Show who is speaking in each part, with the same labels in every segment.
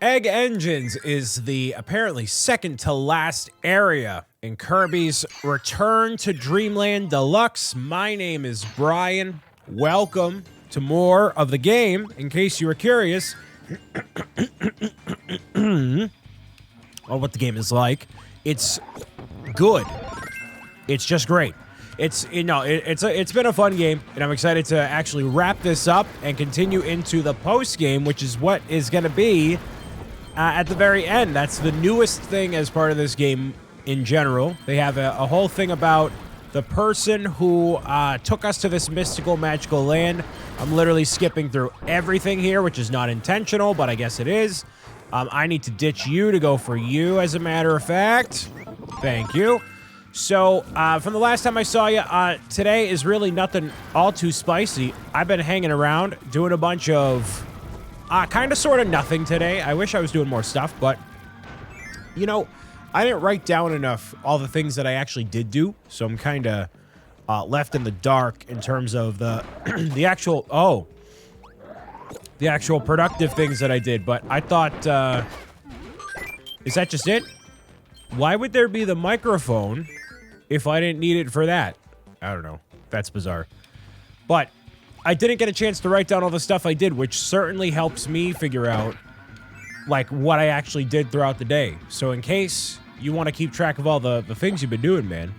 Speaker 1: Egg Engines is the apparently second to last area in Kirby's Return to Dreamland Deluxe. My name is Brian. Welcome to more of the game, in case you were curious. Oh, what the game is like. It's good. It's just great. It's been a fun game, and I'm excited to actually wrap this up and continue into the post game, which is what is going to be at the very end. That's the newest thing as part of this game in general. They have a whole thing about the person who took us to this mystical, magical land. I'm literally skipping through everything here, which is not intentional, but I guess it is. I need to ditch you to go for you, as a matter of fact. Thank you. So, from the last time I saw you, today is really nothing all too spicy. I've been hanging around, doing a bunch of kind of sort of nothing today. I wish I was doing more stuff, but, you know, I didn't write down enough all the things that I actually did do, so I'm kind of left in the dark in terms of the the actual productive things that I did. But I thought, is that just it? Why would there be the microphone if I didn't need it for that? I don't know. That's bizarre. But I didn't get a chance to write down all the stuff I did, which certainly helps me figure out, like, what I actually did throughout the day. So in case you want to keep track of all the things you've been doing, man,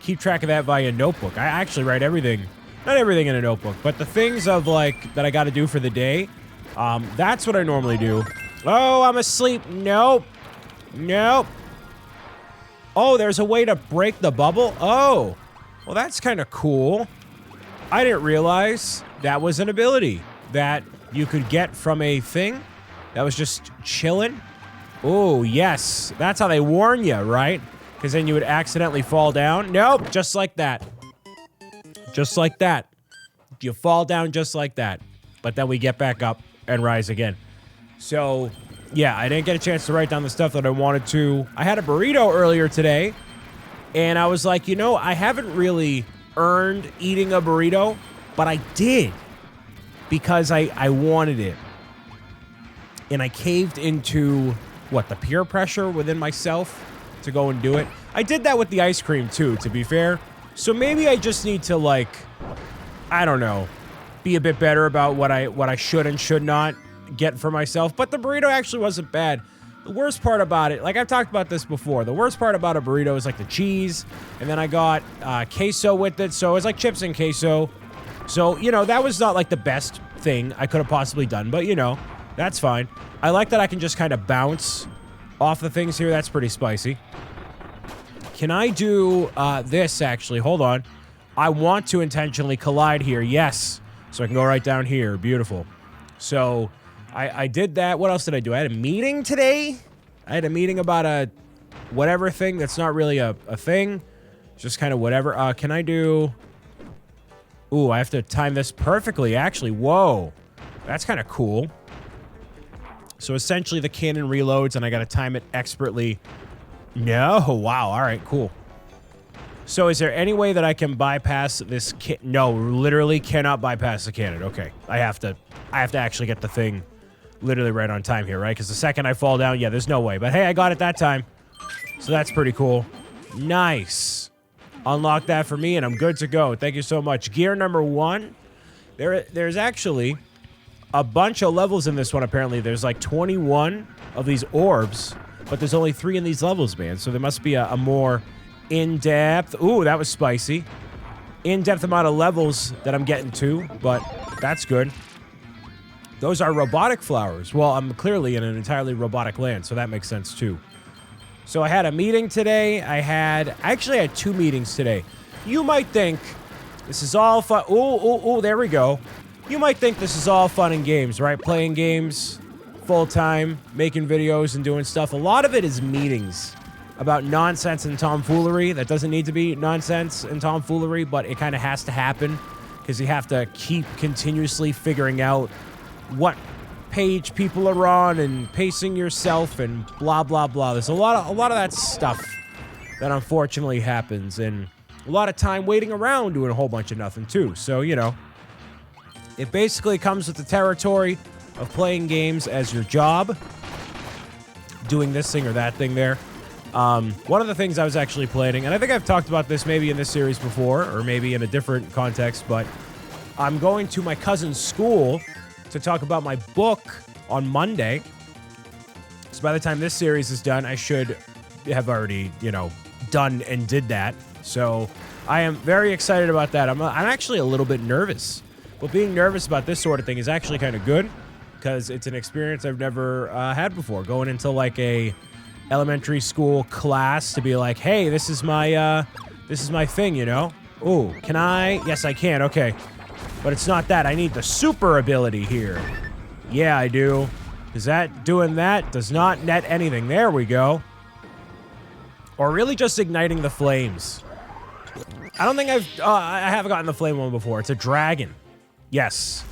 Speaker 1: keep track of that via notebook. I actually write everything, not everything in a notebook, but the things of, like, that I got to do for the day, that's what I normally do. Oh, I'm asleep. Nope. Nope. Oh, there's a way to break the bubble? Oh, well, that's kind of cool. I didn't realize that was an ability that you could get from a thing that was just chilling. Oh, yes. That's how they warn you, right? Because then you would accidentally fall down. Nope, just like that. Just like that. You fall down just like that. But then we get back up and rise again. So yeah, I didn't get a chance to write down the stuff that I wanted to. I had a burrito earlier today, and I was like, you know, I haven't really earned eating a burrito, but I did because I wanted it. And I caved into, what, the peer pressure within myself to go and do it. I did that with the ice cream, too, to be fair. So maybe I just need to, like, I don't know, be a bit better about what I should and should not get for myself. But the burrito actually wasn't bad. The worst part about it, like I've talked about this before, the worst part about a burrito is like the cheese, and then I got queso with it, so it was like chips and queso. So, you know, that was not like the best thing I could have possibly done, but you know, that's fine. I like that I can just kind of bounce off the things here. That's pretty spicy. Can I do this, actually? Hold on. I want to intentionally collide here. Yes. So I can go right down here. Beautiful. So I did that. What else did I do? I had a meeting today. I had a meeting about a whatever thing that's not really a thing. It's just kind of whatever. Can I do... Ooh, I have to time this perfectly, actually. Whoa. That's kind of cool. So essentially the cannon reloads, and I got to time it expertly. No. Wow. All right, cool. So is there any way that I can bypass this No, literally cannot bypass the cannon. Okay. I have to actually get the thing literally right on time here, right? Because the second I fall down, yeah, there's no way. But hey, I got it that time. So that's pretty cool. Nice. Unlock that for me, and I'm good to go. Thank you so much. Gear number 1. There's actually a bunch of levels in this one, apparently. There's like 21 of these orbs, but there's only 3 in these levels, man. So there must be a more in-depth... Ooh, that was spicy. In-depth amount of levels that I'm getting to, but that's good. Those are robotic flowers. Well, I'm clearly in an entirely robotic land, so that makes sense too. So I had a meeting today. I actually had 2 meetings today. You might think this is all fun. Ooh, there we go. You might think this is all fun and games, right? Playing games full-time, making videos and doing stuff. A lot of it is meetings about nonsense and tomfoolery. That doesn't need to be nonsense and tomfoolery, but it kind of has to happen because you have to keep continuously figuring out what page people are on and pacing yourself and blah, blah, blah. There's a lot of that stuff that unfortunately happens, and a lot of time waiting around doing a whole bunch of nothing too. So, you know, it basically comes with the territory of playing games as your job. doing this thing or that thing there. One of the things I was actually planning, and I think I've talked about this maybe in this series before, or maybe in a different context, but I'm going to my cousin's school to talk about my book on Monday. So by the time this series is done, I should have already, done and did that. So I am very excited about that. I'm actually a little bit nervous. But being nervous about this sort of thing is actually kind of good because it's an experience I've never had before. Going into like a elementary school class to be like, hey, this is my thing, Ooh, can I? Yes, I can. Okay. But it's not that. I need the super ability here. Yeah, I do. Is that doing that? Does not net anything. There we go. Or really just igniting the flames. I don't think I haven't gotten the flame one before. It's a dragon. Yes.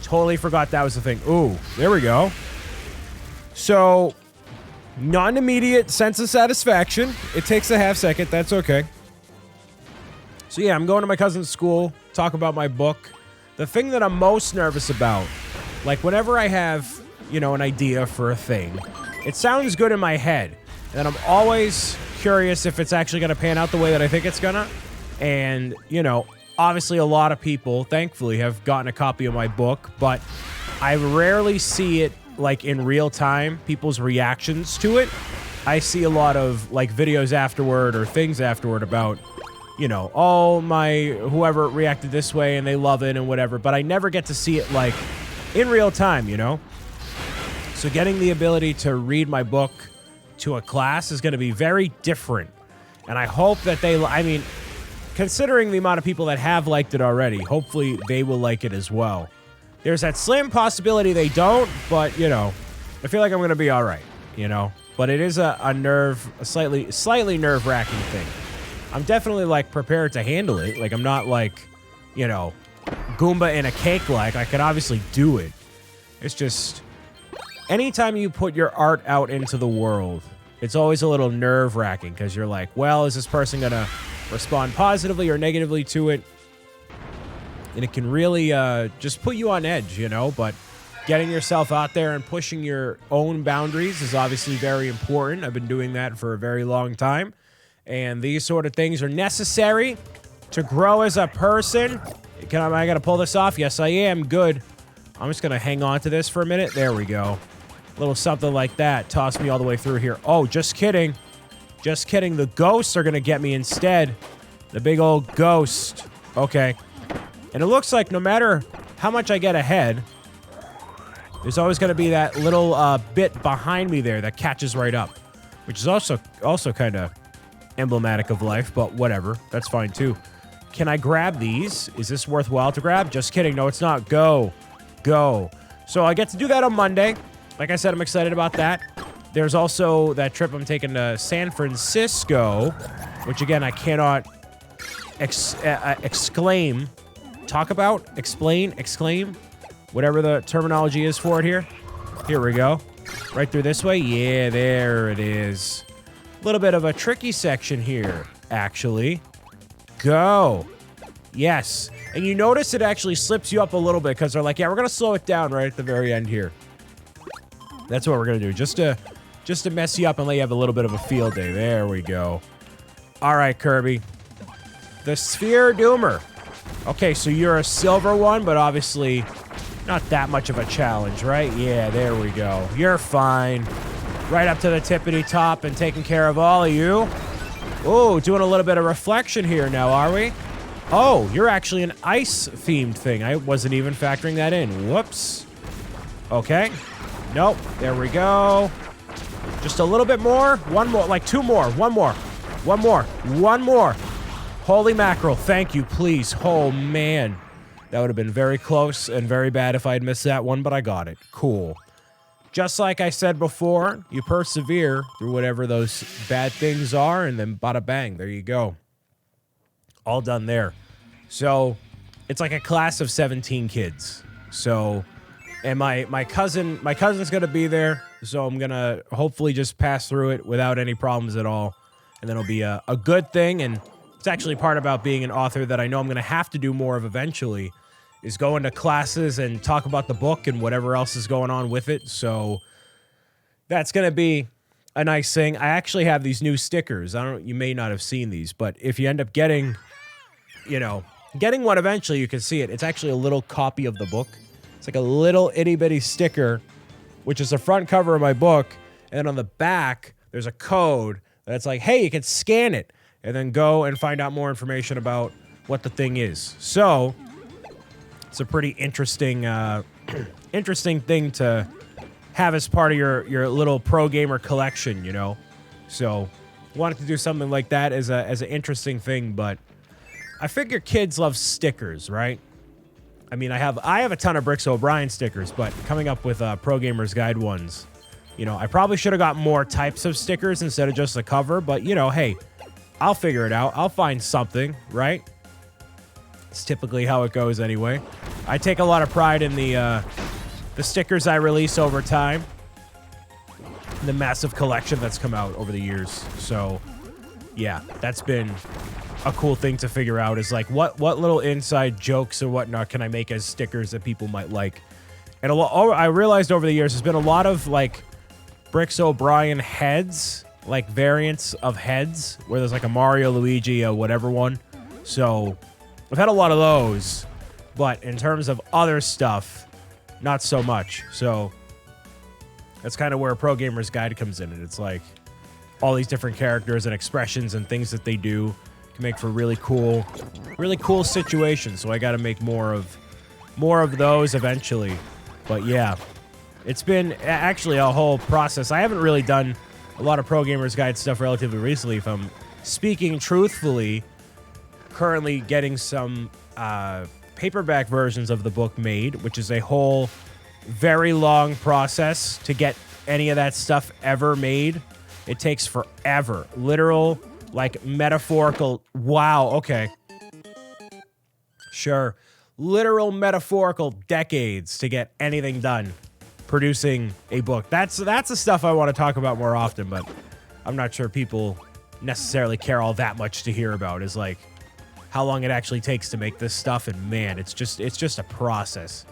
Speaker 1: Totally forgot that was the thing. Ooh, there we go. So, non-immediate sense of satisfaction. It takes a half second. That's okay. So yeah, I'm going to my cousin's school, talk about my book. The thing that I'm most nervous about, like whenever I have, an idea for a thing, it sounds good in my head. And I'm always curious if it's actually going to pan out the way that I think it's going to. And, obviously a lot of people, thankfully, have gotten a copy of my book, but I rarely see it, like, in real time, people's reactions to it. I see a lot of, like, videos afterward or things afterward about, oh, whoever reacted this way and they love it and whatever, but I never get to see it, like, in real time, So getting the ability to read my book to a class is going to be very different. And I hope that considering the amount of people that have liked it already, hopefully they will like it as well. There's that slim possibility they don't, but, I feel like I'm going to be all right, But it is a slightly nerve-wracking thing. I'm definitely, like, prepared to handle it. Like, I'm not, like, Goomba in a cake like. I could obviously do it. It's just, anytime you put your art out into the world, it's always a little nerve-wracking because you're like, well, is this person going to respond positively or negatively to it? And it can really just put you on edge, But getting yourself out there and pushing your own boundaries is obviously very important. I've been doing that for a very long time. And these sort of things are necessary to grow as a person. Am I going to pull this off? Yes, I am. Good. I'm just going to hang on to this for a minute. There we go. A little something like that. Toss me all the way through here. Oh, just kidding. Just kidding. The ghosts are going to get me instead. The big old ghost. Okay. And it looks like no matter how much I get ahead, there's always going to be that little bit behind me there that catches right up, which is also kind of emblematic of life, but whatever. That's fine, too. Can I grab these? Is this worthwhile to grab? Just kidding. No, it's not. Go. Go. So I get to do that on Monday. Like I said, I'm excited about that. There's also that trip I'm taking to San Francisco, which, again, I cannot exclaim, whatever the terminology is for it here. Here we go. Right through this way. Yeah, there it is. A little bit of a tricky section here, actually. Go. Yes. And you notice it actually slips you up a little bit because they're like, yeah, we're going to slow it down right at the very end here. That's what we're going to do. Just to mess you up and let you have a little bit of a field day. There we go. All right, Kirby. The Sphere Doomer. Okay, so you're a silver one, but obviously not that much of a challenge, right? Yeah, there we go. You're fine. Right up to the tippity top and taking care of all of you. Oh, doing a little bit of reflection here now, are we? Oh, you're actually an ice-themed thing. I wasn't even factoring that in. Whoops. Okay. Nope. There we go. Just a little bit more. One more. Like two more. One more. One more. One more. Holy mackerel. Thank you, please. Oh, man. That would have been very close and very bad if I had missed that one, but I got it. Cool. Just like I said before, you persevere through whatever those bad things are, and then bada bang, there you go. All done there. So, it's like a class of 17 kids. So, and my cousin's gonna be there, so I'm gonna hopefully just pass through it without any problems at all. And then it'll be a good thing, and it's actually part about being an author that I know I'm gonna have to do more of eventually, is go into classes and talk about the book and whatever else is going on with it. So that's going to be a nice thing. I actually have these new stickers. You may not have seen these, but if you end up getting, getting one eventually, you can see it. It's actually a little copy of the book. It's like a little itty bitty sticker, which is the front cover of my book. And on the back, there's a code that's like, hey, you can scan it and then go and find out more information about what the thing is. So it's a pretty interesting, interesting thing to have as part of your little pro gamer collection, So wanted to do something like that as an interesting thing, but I figure kids love stickers, right? I mean, I have a ton of BricksOBrian stickers, but coming up with Pro Gamer's Guide ones, I probably should have got more types of stickers instead of just the cover, but hey, I'll figure it out. I'll find something, right? It's typically how it goes anyway. I take a lot of pride in the stickers I release over time. The massive collection that's come out over the years. So, yeah, that's been a cool thing to figure out is like what little inside jokes or whatnot can I make as stickers that people might like. And I realized over the years there's been a lot of like BricksOBrian heads, like variants of heads, where there's like a Mario, Luigi, a whatever one. So I've had a lot of those, but in terms of other stuff, not so much. So that's kind of where Pro Gamer's Guide comes in, and it's like all these different characters and expressions and things that they do can make for really cool situations. So I got to make more of those eventually. But yeah, it's been actually a whole process. I haven't really done a lot of Pro Gamer's Guide stuff relatively recently, if I'm speaking truthfully. Currently getting some paperback versions of the book made, which is a whole very long process to get any of that stuff ever made. It takes forever. Literal, like metaphorical. Wow, okay. Sure. Literal metaphorical decades to get anything done producing a book. That's the stuff I want to talk about more often, but I'm not sure people necessarily care all that much to hear about, is like how long it actually takes to make this stuff. And man, it's just a process.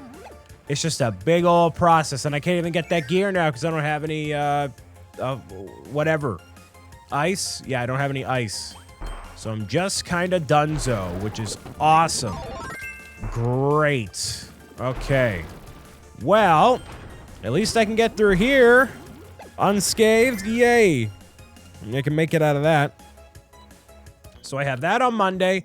Speaker 1: It's just a big old process, and I can't even get that gear now because I don't have any whatever ice. Yeah, I don't have any ice, so I'm just kind of donezo, which is awesome. Great. Okay, well, at least I can get through here unscathed. Yay. I can make it out of that. So I have that on Monday.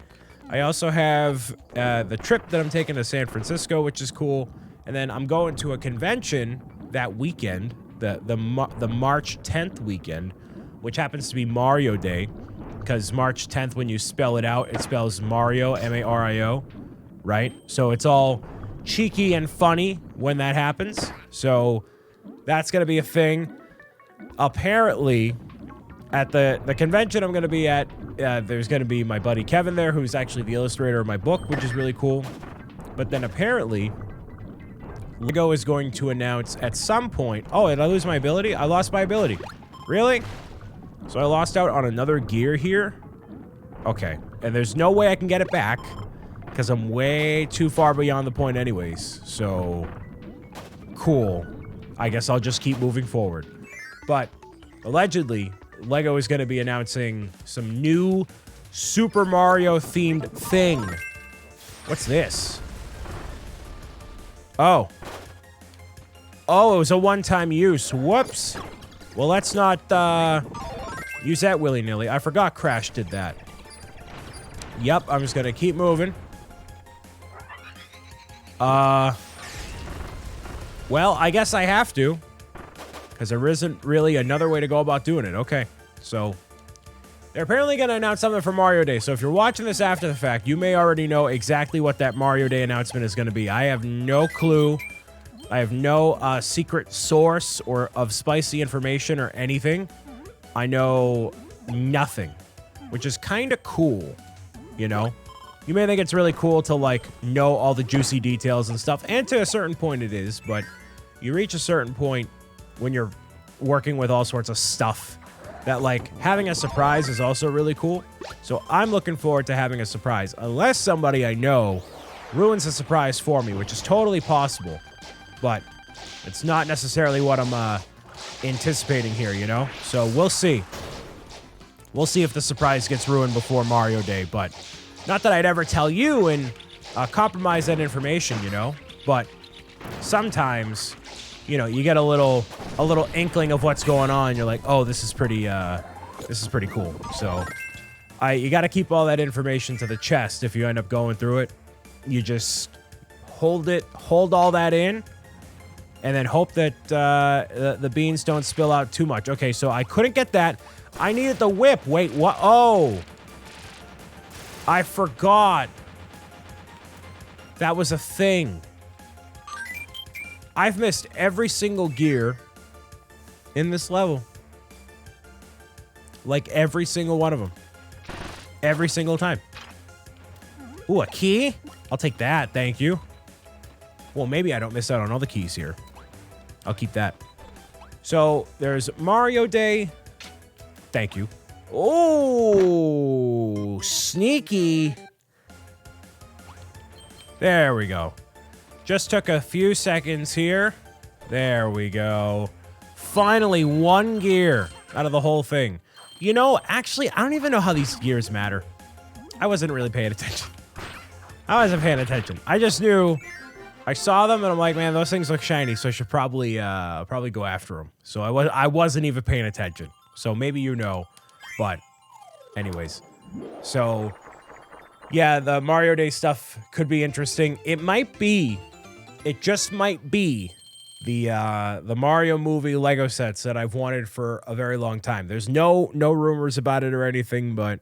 Speaker 1: I also have the trip that I'm taking to San Francisco, which is cool. And then I'm going to a convention that weekend, the March 10th weekend, which happens to be Mario Day, because March 10th, when you spell it out, it spells Mario, M-A-R-I-O, right? So it's all cheeky and funny when that happens. So that's going to be a thing. Apparently, at the convention I'm going to be at, there's going to be my buddy Kevin there, who's actually the illustrator of my book, which is really cool. But then apparently, Lego is going to announce at some point... Oh, did I lose my ability? I lost my ability. Really? So I lost out on another gear here? Okay. And there's no way I can get it back, because I'm way too far beyond the point anyways. So, cool. I guess I'll just keep moving forward. But, allegedly, Lego is going to be announcing some new Super Mario-themed thing. What's this? Oh. Oh, it was a one-time use. Whoops. Well, let's not use that willy-nilly. I forgot Crash did that. Yep, I'm just going to keep moving. Well, I guess I have to, because there isn't really another way to go about doing it. Okay, so they're apparently going to announce something for Mario Day. So if you're watching this after the fact, you may already know exactly what that Mario Day announcement is going to be. I have no clue. I have no secret source or of spicy information or anything. I know nothing, which is kind of cool, you know? You may think it's really cool to, like, know all the juicy details and stuff, and to a certain point it is, but you reach a certain point when you're working with all sorts of stuff that, like, having a surprise is also really cool. So I'm looking forward to having a surprise, unless somebody I know ruins the surprise for me, which is totally possible, but it's not necessarily what I'm anticipating here, you know? So we'll see. We'll see if the surprise gets ruined before Mario Day, but not that I'd ever tell you and compromise that information, you know? But sometimes, you know, you get a little inkling of what's going on. You're like, oh, this is pretty cool. So you got to keep all that information to the chest if you end up going through it. You just hold all that in, and then hope that the beans don't spill out too much. Okay, so I couldn't get that. I needed the whip. Wait, what? Oh, I forgot. That was a thing. I've missed every single gear in this level. Like every single one of them. Every single time. Ooh, a key? I'll take that, thank you. Well, maybe I don't miss out on all the keys here. I'll keep that. So, there's Mario Day. Thank you. Oh, sneaky. There we go. Just took a few seconds here. There we go. Finally, one gear out of the whole thing. You know, actually, I don't even know how these gears matter. I wasn't really paying attention. I wasn't paying attention. I just knew I saw them and I'm like, man, those things look shiny, so I should probably go after them. So I wasn't even paying attention. So maybe you know, but anyways. So yeah, the Mario Day stuff could be interesting. It just might be the Mario movie Lego sets that I've wanted for a very long time. There's no rumors about it or anything, but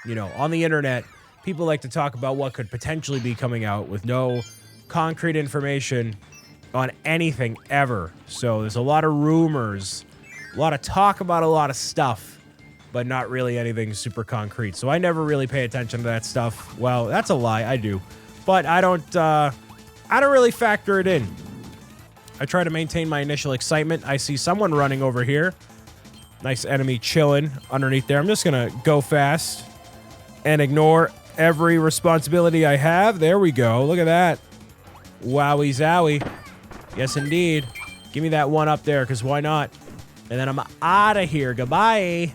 Speaker 1: you know, on the internet, people like to talk about what could potentially be coming out with no concrete information on anything ever. So there's a lot of rumors, a lot of talk about a lot of stuff, but not really anything super concrete. So I never really pay attention to that stuff. Well, that's a lie. I do, but I don't really factor it in. I try to maintain my initial excitement. I see someone running over here. Nice enemy chilling underneath there. I'm just gonna go fast and ignore every responsibility I have. There we go. Look at that. Wowie zowie. Yes, indeed. Give me that one up there, because why not? And then I'm out of here. Goodbye.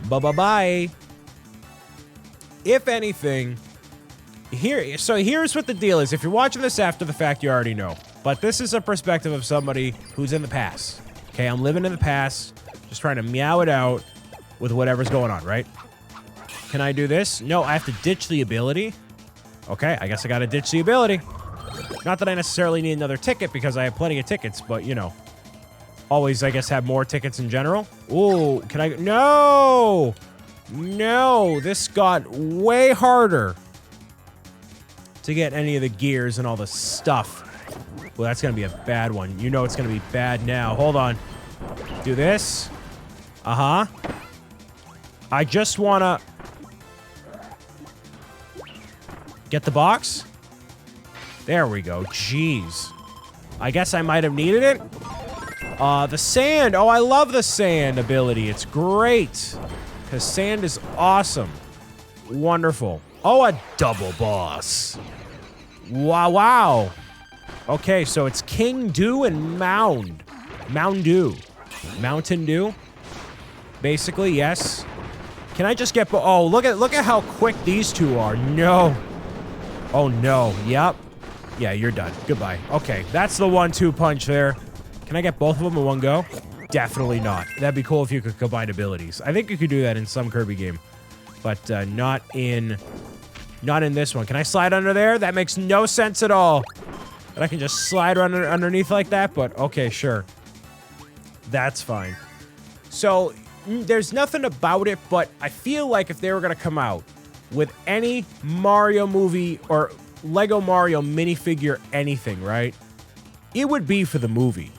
Speaker 1: Bye-bye-bye. If anything, here's what the deal is. If you're watching this after the fact, you already know. But this is a perspective of somebody who's in the past. Okay, I'm living in the past, just trying to meow it out with whatever's going on, right? Can I do this? No, I have to ditch the ability. Okay, I guess I gotta ditch the ability. Not that I necessarily need another ticket, because I have plenty of tickets, but, you know. Always, I guess, have more tickets in general. Ooh, can I... No! No, this got way harder to get any of the gears and all the stuff. Well, that's gonna be a bad one. You know it's gonna be bad now. Hold on. Do this. Uh-huh. I just wanna... get the box? There we go. Jeez. I guess I might have needed it. The sand. Oh, I love the sand ability. It's great. Because sand is awesome. Wonderful. Oh, a double boss. Wow, wow. Okay, so it's King Dew and Mound. Mound Dew. Mountain Dew? Basically, yes. Can I just get... Oh, look at how quick these two are. No. Oh, no. Yep. Yeah, you're done. Goodbye. Okay, that's the 1-2 punch there. Can I get both of them in one go? Definitely not. That'd be cool if you could combine abilities. I think you could do that in some Kirby game, but not in this one. Can I slide under there? That makes no sense at all. That I can just slide underneath like that, but okay, sure. That's fine. So, there's nothing about it, but I feel like if they were going to come out with any Mario movie or Lego Mario minifigure anything, right? It would be for the movie.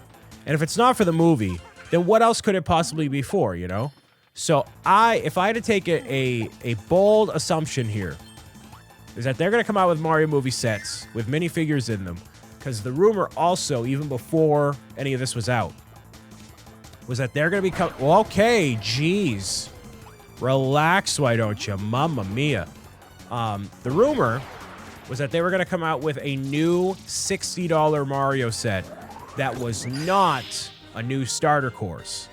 Speaker 1: And if it's not for the movie, then what else could it possibly be for, you know? So if I had to take a bold assumption here, is that they're going to come out with Mario movie sets with minifigures in them. Because the rumor also, even before any of this was out, was that they're going to be well, okay, jeez. Relax, why don't you? Mamma mia. The rumor was that they were going to come out with a new $60 Mario set that was not a new starter course.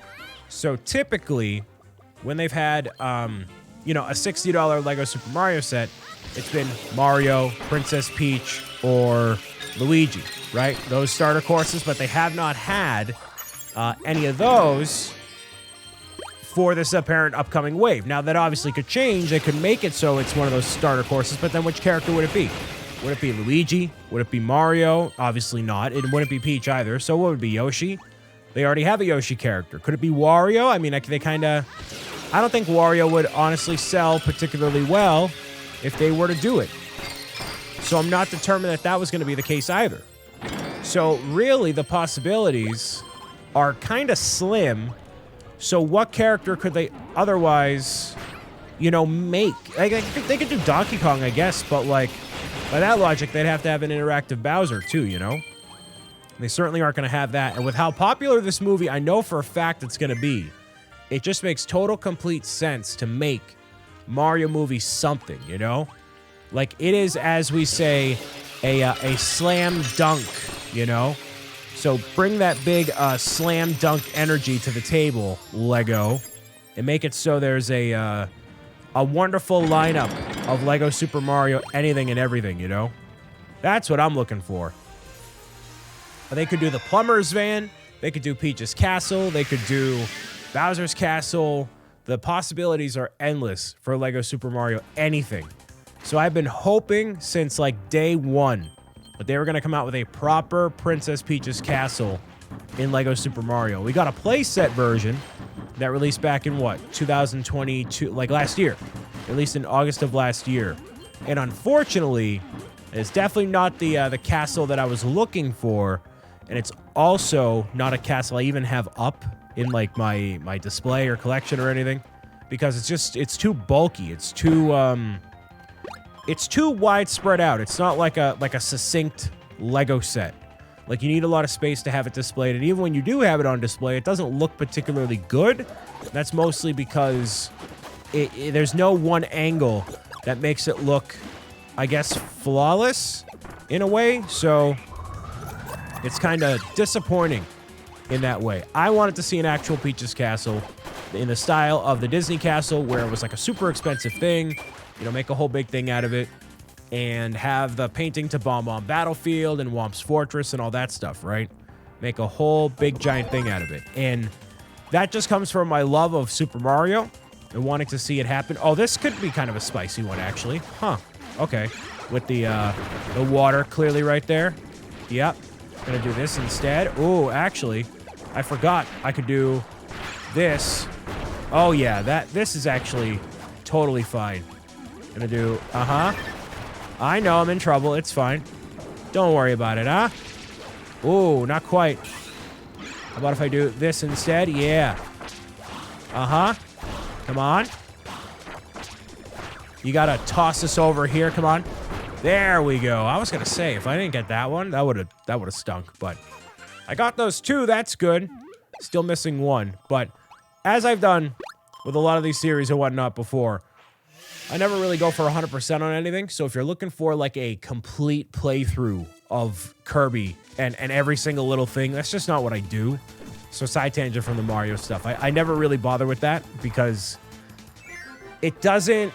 Speaker 1: So typically, when they've had, you know, a $60 Lego Super Mario set, it's been Mario, Princess Peach, or Luigi, right? Those starter courses, but they have not had any of those for this apparent upcoming wave. Now, that obviously could change. They could make it so it's one of those starter courses, but then which character would it be? Would it be Luigi? Would it be Mario? Obviously not. It wouldn't be Peach either. So what would it be? Yoshi? They already have a Yoshi character. Could it be Wario? I mean, they kind of... I don't think Wario would honestly sell particularly well if they were to do it. So I'm not determined that that was going to be the case either. So really, the possibilities are kind of slim. So what character could they otherwise, you know, make? Like, they could do Donkey Kong, I guess, but like, by that logic, they'd have to have an interactive Bowser too, you know? They certainly aren't going to have that. And with how popular this movie, I know for a fact it's going to be, it just makes total complete sense to make Mario movie something, you know? Like, it is, as we say, a slam dunk, you know? So bring that big slam dunk energy to the table, Lego, and make it so there's a wonderful lineup of Lego Super Mario anything and everything, you know? That's what I'm looking for. They could do the Plumber's Van. They could do Peach's Castle. They could do Bowser's Castle. The possibilities are endless for Lego Super Mario anything. So I've been hoping since like day one that they were going to come out with a proper Princess Peach's Castle in Lego Super Mario. We got a playset version that released back in what, 2022, like last year, released in August of last year. And unfortunately, it's definitely not the castle that I was looking for. And it's also not a castle I even have up in like my display or collection or anything, because it's too bulky. It's too widespread out. It's not like a succinct Lego set. Like, you need a lot of space to have it displayed, and even when you do have it on display, it doesn't look particularly good. That's mostly because there's no one angle that makes it look, I guess, flawless in a way. So it's kind of disappointing in that way. I wanted to see an actual Peach's Castle in the style of the Disney Castle, where it was like a super expensive thing, you know, make a whole big thing out of it, and have the painting to Bomb Bomb Battlefield and Womp's Fortress and all that stuff, right? Make a whole big giant thing out of it. And that just comes from my love of Super Mario and wanting to see it happen. Oh, this could be kind of a spicy one, actually. Huh. Okay. With the water clearly right there. Yep. Gonna do this instead. Ooh, actually, I forgot I could do this. Oh yeah, this is actually totally fine. Gonna do, I know I'm in trouble. It's fine. Don't worry about it, huh? Ooh, not quite. How about if I do this instead? Yeah. Come on. You gotta toss this over here. Come on. There we go. I was gonna say, if I didn't get that one, that would have stunk. But I got those two. That's good. Still missing one. But as I've done with a lot of these series and whatnot before, I never really go for 100% on anything. So if you're looking for like a complete playthrough of Kirby and every single little thing, that's just not what I do. So side tangent from the Mario stuff. I never really bother with that because it doesn't...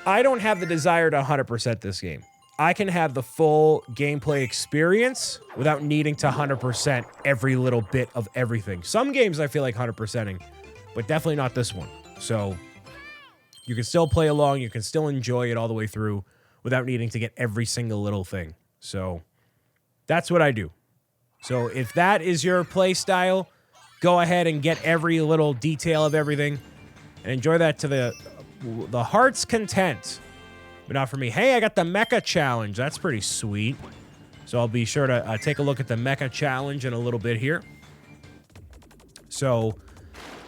Speaker 1: I don't have the desire to 100% this game. I can have the full gameplay experience without needing to 100% every little bit of everything. Some games I feel like 100%ing, but definitely not this one. So you can still play along, you can still enjoy it all the way through without needing to get every single little thing. So that's what I do. So if that is your play style, go ahead and get every little detail of everything and enjoy that to the heart's content. But not for me. Hey, I got the Mecha Challenge. That's pretty sweet. So I'll be sure to take a look at the Mecha Challenge in a little bit here. So,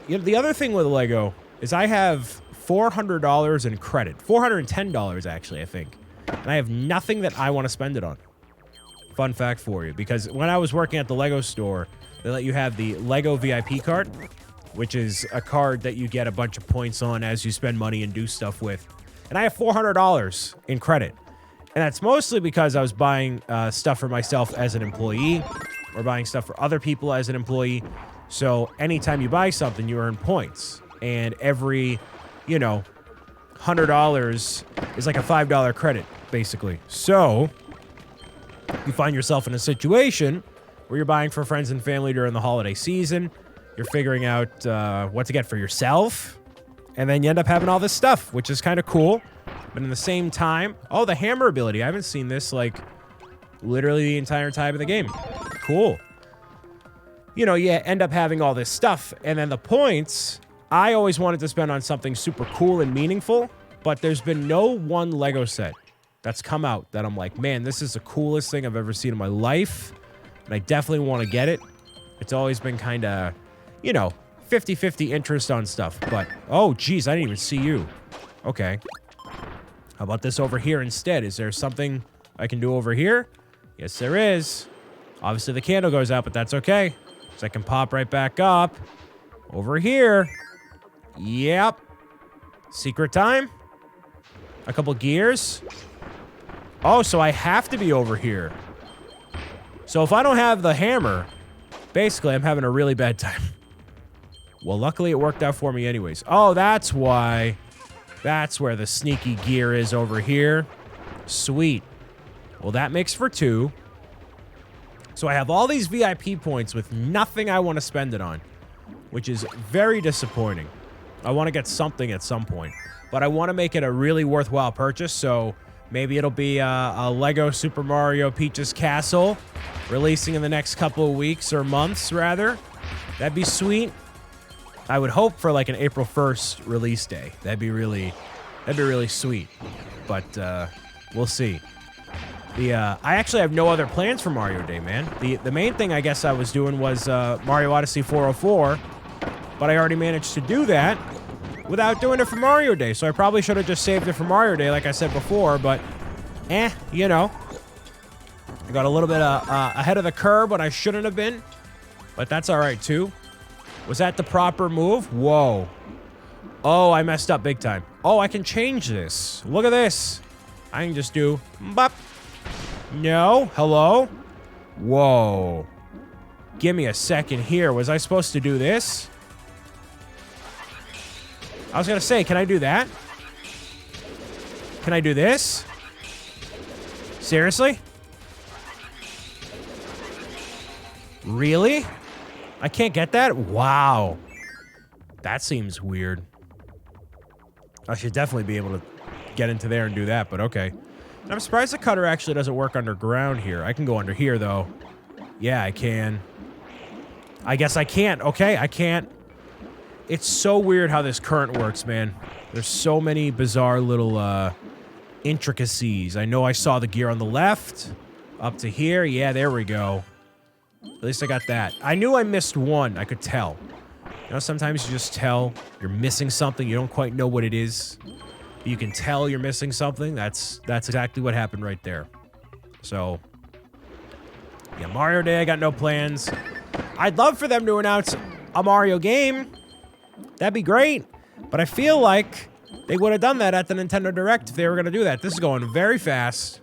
Speaker 1: you know, the other thing with Lego is I have $400 in credit. $410, actually, I think. And I have nothing that I want to spend it on. Fun fact for you. Because when I was working at the Lego store, they let you have the Lego VIP card, which is a card that you get a bunch of points on as you spend money and do stuff with. And I have $400 in credit. And that's mostly because I was buying stuff for myself as an employee or buying stuff for other people as an employee. So anytime you buy something, you earn points. And every, you know, $100 is like a $5 credit, basically. So you find yourself in a situation where you're buying for friends and family during the holiday season. You're figuring out what to get for yourself. And then you end up having all this stuff, which is kind of cool. But in the same time, oh, the hammer ability. I haven't seen this, like, literally the entire time of the game. Cool. You know, you end up having all this stuff. And then the points, I always wanted to spend on something super cool and meaningful. But there's been no one Lego set that's come out that I'm like, man, this is the coolest thing I've ever seen in my life. And I definitely want to get it. It's always been kind of, you know, 50-50 interest on stuff. But, oh, geez, I didn't even see you. Okay. How about this over here instead? Is there something I can do over here? Yes, there is. Obviously, the candle goes out, but that's okay. So I can pop right back up. Over here. Yep. Secret time. A couple gears. Oh, so I have to be over here. So if I don't have the hammer, basically, I'm having a really bad time. Well, luckily, it worked out for me anyways. Oh, that's why. That's where the sneaky gear is over here. Sweet. Well, that makes for 2. So I have all these VIP points with nothing I want to spend it on, which is very disappointing. I want to get something at some point, but I want to make it a really worthwhile purchase, so maybe it'll be a Lego Super Mario Peach's Castle releasing in the next couple of weeks or months, rather. That'd be sweet. I would hope for like an April 1st release day. That'd be really sweet. But we'll see. I actually have no other plans for Mario Day, man. The main thing I guess I was doing was Mario Odyssey 404, but I already managed to do that without doing it for Mario Day. So I probably should have just saved it for Mario Day, like I said before. But you know, I got a little bit ahead of the curve when I shouldn't have been, but that's all right too. Was that the proper move? Whoa. Oh, I messed up big time. Oh, I can change this. Look at this. I can just do bop. No. Hello? Whoa. Give me a second here. Was I supposed to do this? I was going to say, can I do that? Can I do this? Seriously? Really? I can't get that? Wow. That seems weird. I should definitely be able to get into there and do that, but okay. And I'm surprised the cutter actually doesn't work underground here. I can go under here, though. Yeah, I can. I guess I can't. Okay, I can't. It's so weird how this current works, man. There's so many bizarre little intricacies. I know I saw the gear on the left. Up to here. Yeah, there we go. At least I got that. I knew I missed one. I could tell. You know, sometimes you just tell you're missing something. You don't quite know what it is. But you can tell you're missing something. That's exactly what happened right there. So, yeah, Mario Day, I got no plans. I'd love for them to announce a Mario game. That'd be great. But I feel like they would have done that at the Nintendo Direct if they were going to do that. This is going very fast.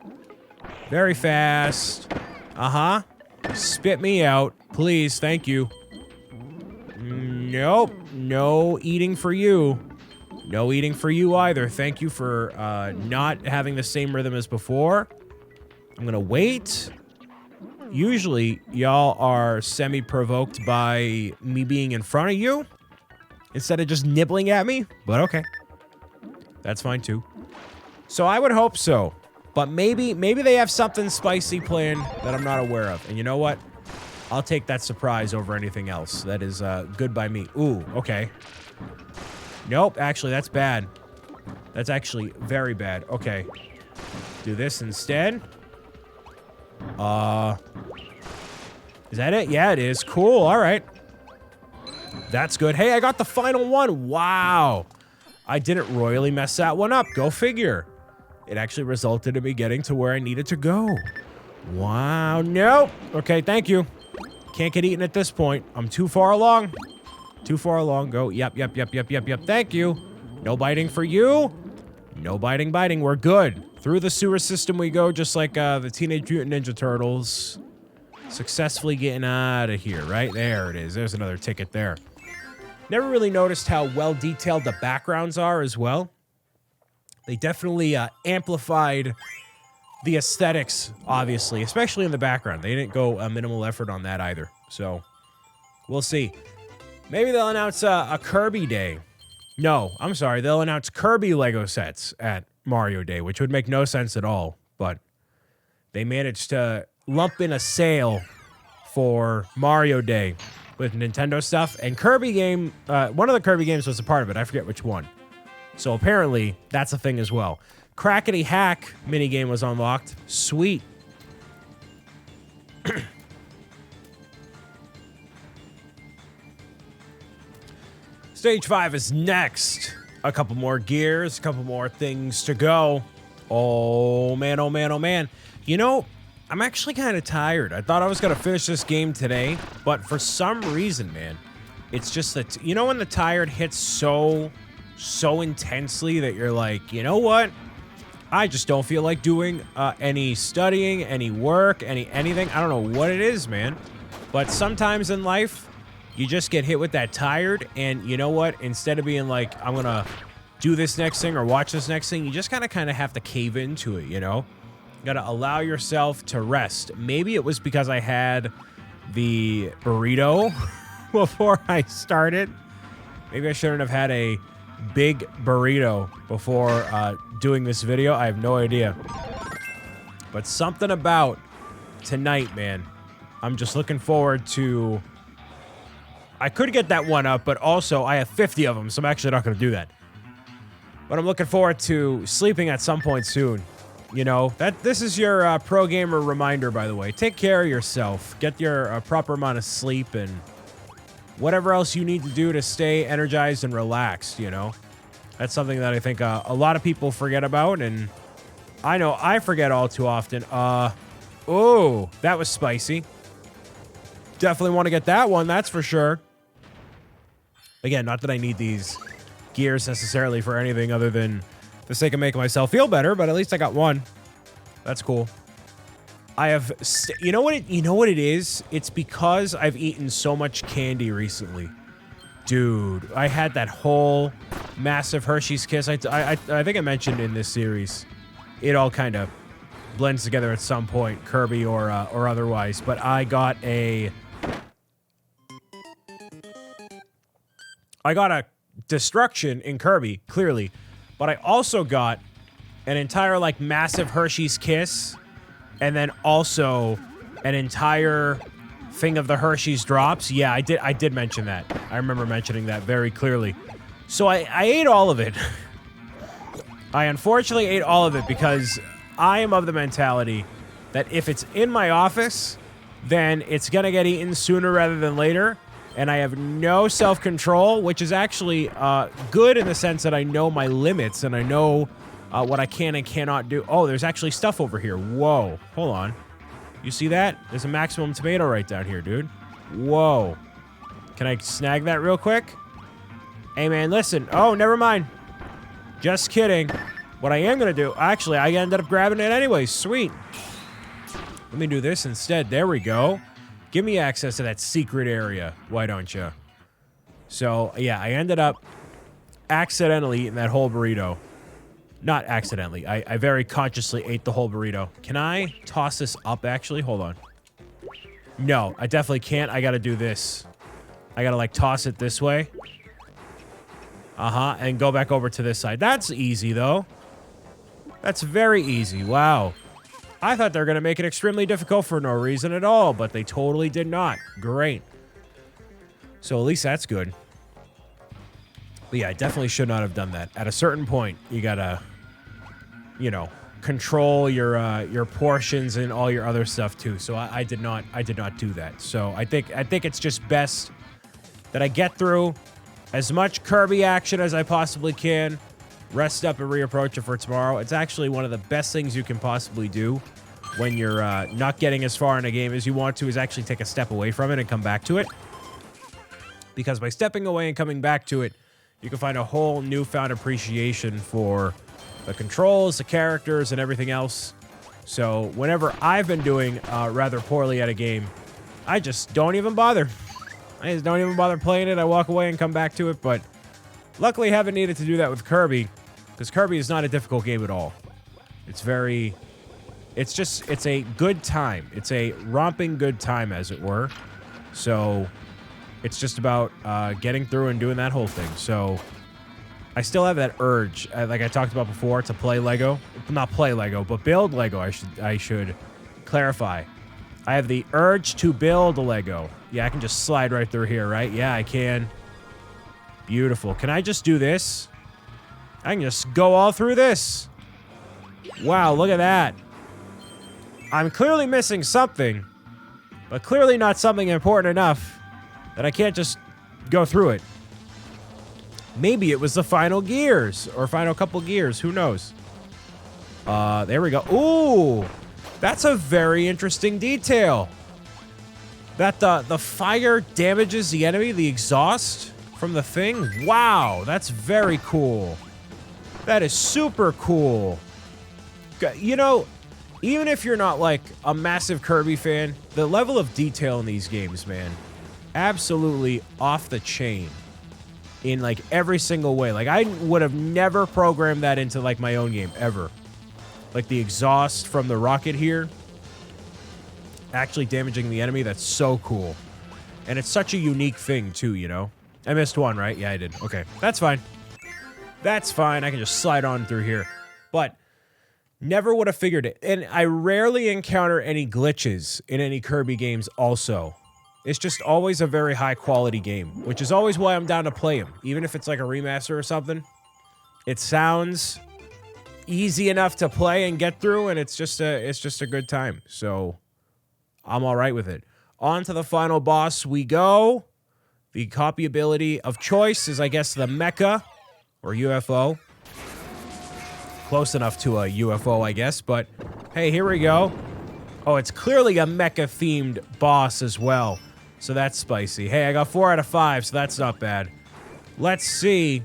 Speaker 1: Very fast. Uh-huh. Spit me out. Please, thank you. Nope. No eating for you. No eating for you either. Thank you for not having the same rhythm as before. I'm gonna wait. Usually, y'all are semi-provoked by me being in front of you instead of just nibbling at me, but okay. That's fine too. So I would hope so. But maybe they have something spicy planned that I'm not aware of. And you know what? I'll take that surprise over anything else. That is good by me. Ooh, okay. Nope, actually, that's bad. That's actually very bad. Okay. Do this instead. Is that it? Yeah, it is. Cool, all right. That's good. Hey, I got the final one. Wow. I didn't royally mess that one up. Go figure. It actually resulted in me getting to where I needed to go. Wow. Nope. Okay, thank you. Can't get eaten at this point. I'm too far along. Too far along. Go. Yep. Thank you. No biting for you. No biting. We're good. Through the sewer system we go, just like the Teenage Mutant Ninja Turtles. Successfully getting out of here. Right there it is. There's another ticket there. Never really noticed how well detailed the backgrounds are as well. They definitely amplified the aesthetics, obviously, especially in the background. They didn't go minimal effort on that either. So we'll see. Maybe they'll announce a Kirby Day. No, I'm sorry. They'll announce Kirby Lego sets at Mario Day, which would make no sense at all. But they managed to lump in a sale for Mario Day with Nintendo stuff. And Kirby game, one of the Kirby games was a part of it. I forget which one. So apparently, that's a thing as well. Crackety Hack minigame was unlocked. Sweet. Stage 5 is next. A couple more gears, a couple more things to go. Oh, man, oh, man, oh, man. You know, I'm actually kind of tired. I thought I was going to finish this game today, but for some reason, man, it's just that, you know, when the tired hits so intensely that you're like, you know what? I just don't feel like doing any studying, any work, anything. I don't know what it is, man. But sometimes in life, you just get hit with that tired, and you know what? Instead of being like, I'm going to do this next thing or watch this next thing, you just kind of have to cave into it, you know? You got to allow yourself to rest. Maybe it was because I had the burrito before I started. Maybe I shouldn't have had a big burrito before doing this video. I have no idea. But something about tonight, man. I'm just looking forward to... I could get that one up, but also I have 50 of them, so I'm actually not going to do that. But I'm looking forward to sleeping at some point soon. You know, this is your pro gamer reminder, by the way. Take care of yourself. Get your proper amount of sleep and whatever else you need to do to stay energized and relaxed, you know. That's something that I think a lot of people forget about, and I know I forget all too often. Oh, that was spicy. Definitely want to get that one, that's for sure. Again, not that I need these gears necessarily for anything other than the sake of making myself feel better, but at least I got one. That's cool. I have, you know what it is? It's because I've eaten so much candy recently. Dude, I had that whole massive Hershey's Kiss. I think I mentioned in this series, it all kind of blends together at some point, Kirby or otherwise. But I got a destruction in Kirby, clearly. But I also got an entire, like, massive Hershey's Kiss. And then also an entire thing of the Hershey's Drops. Yeah, I did mention that. I remember mentioning that very clearly. So I ate all of it. I unfortunately ate all of it because I am of the mentality that if it's in my office, then it's going to get eaten sooner rather than later. And I have no self-control, which is actually good in the sense that I know my limits and I know what I can and cannot do. Oh, there's actually stuff over here. Whoa. Hold on. You see that? There's a maximum tomato right down here, dude. Whoa. Can I snag that real quick? Hey, man, listen. Oh, never mind. Just kidding. What I am going to do... Actually, I ended up grabbing it anyway. Sweet. Let me do this instead. There we go. Give me access to that secret area. Why don't you? So, yeah, I ended up accidentally eating that whole burrito. Not accidentally. I very consciously ate the whole burrito. Can I toss this up, actually? Hold on. No, I definitely can't. I gotta do this. I gotta, like, toss it this way. Uh-huh, and go back over to this side. That's easy, though. That's very easy. Wow. I thought they were gonna make it extremely difficult for no reason at all, but they totally did not. Great. So at least that's good. But yeah, I definitely should not have done that. At a certain point, you gotta, you know, control your portions and all your other stuff too. So I did not do that. So I think it's just best that I get through as much Kirby action as I possibly can, rest up and reapproach it for tomorrow. It's actually one of the best things you can possibly do when you're not getting as far in a game as you want to, is actually take a step away from it and come back to it. Because by stepping away and coming back to it, you can find a whole newfound appreciation for the controls, the characters, and everything else. So whenever I've been doing rather poorly at a game, I just don't even bother. I just don't even bother playing it. I walk away and come back to it, but luckily I haven't needed to do that with Kirby, because Kirby is not a difficult game at all. It's a good time. It's a romping good time, as it were. So it's just about getting through and doing that whole thing. So I still have that urge, like I talked about before, to play Lego. Not play Lego, but build Lego, I should clarify. I have the urge to build a Lego. Yeah, I can just slide right through here, right? Yeah, I can. Beautiful. Can I just do this? I can just go all through this. Wow, look at that. I'm clearly missing something, but clearly not something important enough that I can't just go through it. Maybe it was the final gears, or final couple gears. Who knows? There we go. Ooh, that's a very interesting detail. That the fire damages the enemy, the exhaust from the thing. Wow, that's very cool. That is super cool. You know, even if you're not like a massive Kirby fan, the level of detail in these games, man, absolutely off the chain in like every single way. Like I would have never programmed that into like my own game ever. Like the exhaust from the rocket here actually damaging the enemy. That's so cool. And it's such a unique thing too, you know? I missed one, right? Yeah, I did. Okay, that's fine. That's fine. I can just slide on through here. But never would have figured it. And I rarely encounter any glitches in any Kirby games also. It's just always a very high quality game, which is always why I'm down to play them. Even if it's like a remaster or something. It sounds easy enough to play and get through, and it's just a good time. So I'm all right with it. On to the final boss we go. The copyability of choice is, I guess, the mecha or UFO. Close enough to a UFO, I guess, but hey, here we go. Oh, it's clearly a mecha-themed boss as well, so that's spicy. Hey, I got 4 out of 5, so that's not bad. Let's see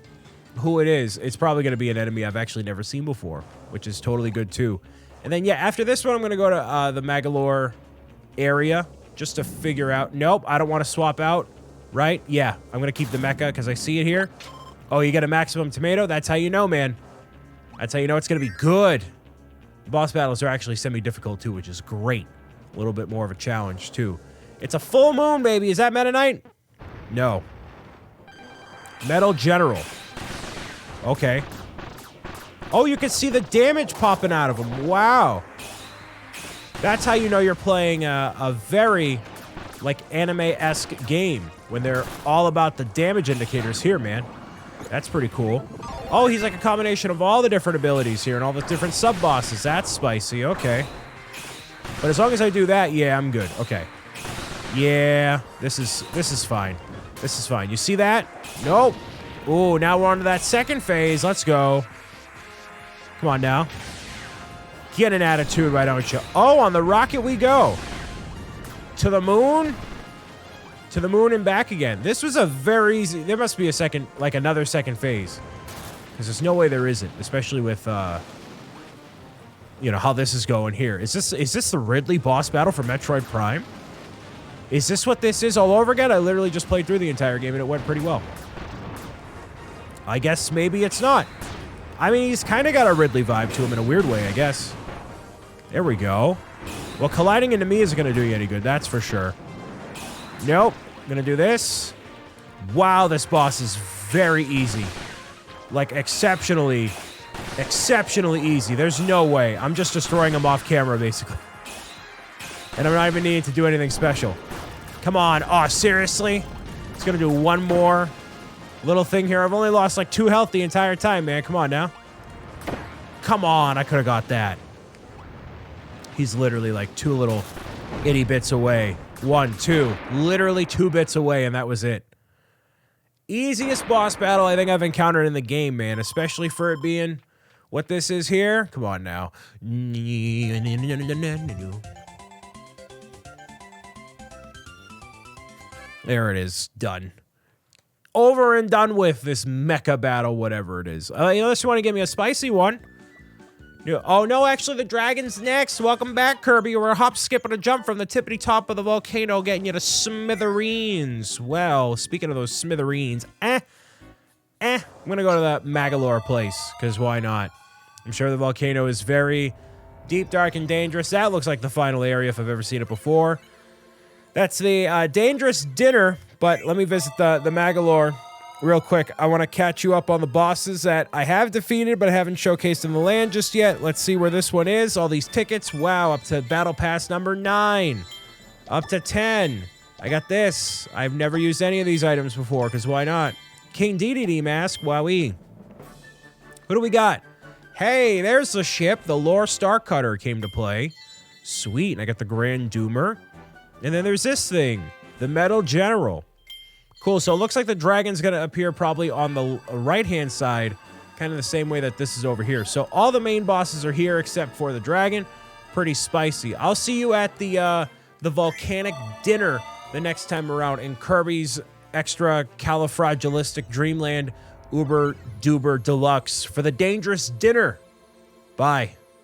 Speaker 1: who it is. It's probably going to be an enemy I've actually never seen before, which is totally good, too. And then, yeah, after this one, I'm going to go to the Magalor area just to figure out... Nope, I don't want to swap out, right? Yeah, I'm going to keep the mecha because I see it here. Oh, you get a maximum tomato? That's how you know, man. That's how you know it's going to be good. The boss battles are actually semi-difficult, too, which is great. A little bit more of a challenge, too. It's a full moon, baby. Is that Meta Knight? No. Metal General. Okay. Oh, you can see the damage popping out of him. Wow. That's how you know you're playing a very, like, anime-esque game. When they're all about the damage indicators here, man. That's pretty cool. Oh, he's like a combination of all the different abilities here and all the different sub-bosses. That's spicy. Okay. But as long as I do that, yeah, I'm good. Okay. Yeah, this is fine. This is fine. You see that? Nope. Ooh, now we're on to that second phase. Let's go. Come on now. Get an attitude, why don't you? Oh, on the rocket we go. To the moon? To the moon and back again. This was a very easy... There must be a second, like another second phase. Because there's no way there isn't, especially with, you know, how this is going here. Is this the Ridley boss battle for Metroid Prime? Is this what this is all over again? I literally just played through the entire game and it went pretty well. I guess maybe it's not. I mean, he's kind of got a Ridley vibe to him in a weird way, I guess. There we go. Well, colliding into me isn't going to do you any good, that's for sure. Nope. I'm going to do this. Wow, this boss is very easy. Like, exceptionally easy. There's no way. I'm just destroying him off camera, basically. And I'm not even needing to do anything special. Come on. Oh, seriously? It's going to do one more little thing here. I've only lost like 2 health the entire time, man. Come on now. Come on. I could have got that. He's literally like 2 little itty bits away. 1, 2. Literally 2 bits away, and that was it. Easiest boss battle I think I've encountered in the game, man. Especially for it being what this is here. Come on now. There it is. Done. Over and done with this mecha battle, whatever it is. Unless you want to give me a spicy one. Yeah. Oh, no, actually, the dragon's next. Welcome back, Kirby. We're a hop, skip, and a jump from the tippity top of the volcano, getting you to smithereens. Well, speaking of those smithereens, I'm going to go to the Magalor place, because why not? I'm sure the volcano is very deep, dark, and dangerous. That looks like the final area if I've ever seen it before. That's the dangerous dinner, but let me visit the Magalor real quick. I want to catch you up on the bosses that I have defeated, but I haven't showcased in the land just yet. Let's see where this one is. All these tickets. Wow, up to Battle Pass number 9. Up to 10. I got this. I've never used any of these items before, because why not? King Dedede mask. Wowee. Who do we got? Hey, there's the ship. The Lore Star Cutter came to play. Sweet. And I got the Grand Doomer. And then there's this thing. The Metal General. Cool. So it looks like the dragon's going to appear probably on the right-hand side, kind of the same way that this is over here. So all the main bosses are here except for the dragon. Pretty spicy. I'll see you at the volcanic dinner the next time around in Kirby's extra califragilistic Dreamland Uber Duber Deluxe for the dangerous dinner. Bye.